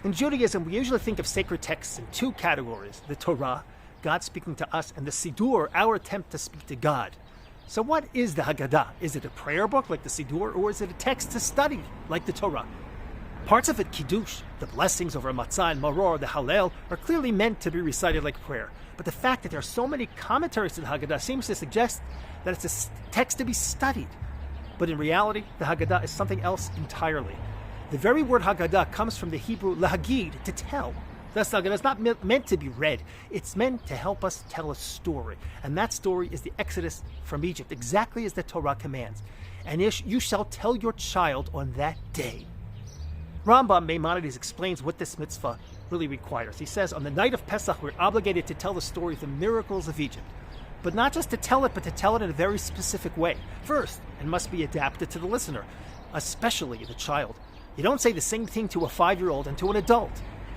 In Judaism, we usually think of sacred texts in two categories: the Torah, God speaking to us, and the Siddur, our attempt to speak to God. So what is the Haggadah? Is it a prayer book like the Siddur, or is it a text to study like the Torah? Parts of it, Kiddush, the blessings over Matzah and Maror, the Hallel, are clearly meant to be recited like prayer. But the fact that there are so many commentaries to the Haggadah seems to suggest that it's a text to be studied. But in reality, the Haggadah is something else entirely. The very word Haggadah comes from the Hebrew lahagid, to tell. Thus, Haggadah is not meant to be read. It's meant to help us tell a story. And that story is the Exodus from Egypt, exactly as the Torah commands. And you shall tell your child on that day. Rambam Maimonides explains what this mitzvah really requires. He says, on the night of Pesach, we're obligated to tell the story of the miracles of Egypt. But not just to tell it, but to tell it in a very specific way. First, it must be adapted to the listener, especially the child. You don't say the same thing to a 5-year-old and to an adult.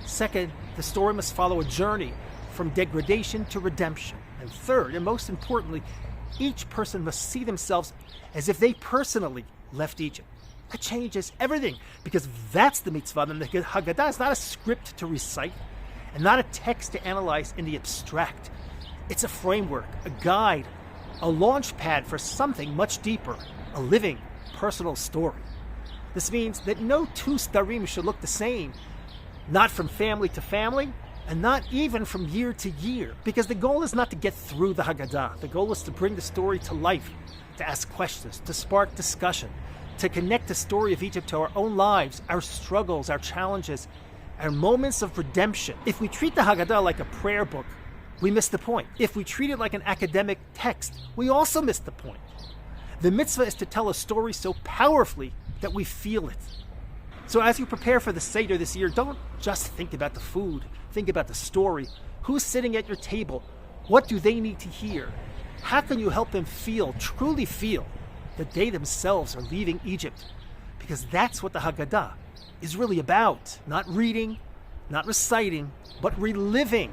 Second, the story must follow a journey from degradation to redemption. And third, and most importantly, each person must see themselves as if they personally left Egypt. That changes everything, because that's the mitzvah. And the Haggadah is not a script to recite and not a text to analyze in the abstract. It's a framework, a guide, a launch pad for something much deeper, a living, personal story. This means that no two sedarim should look the same, not from family to family, and not even from year to year, because the goal is not to get through the Haggadah. The goal is to bring the story to life, to ask questions, to spark discussion, to connect the story of Egypt to our own lives, our struggles, our challenges, our moments of redemption. If we treat the Haggadah like a prayer book, we miss the point. If we treat it like an academic text, we also miss the point. The mitzvah is to tell a story so powerfully that we feel it. So as you prepare for the seder this year, don't just think about the food. Think about the story. Who's sitting at your table? What do they need to hear? How can you help them feel, truly feel, that they themselves are leaving Egypt? Because that's what the Haggadah is really about. Not reading, not reciting, but reliving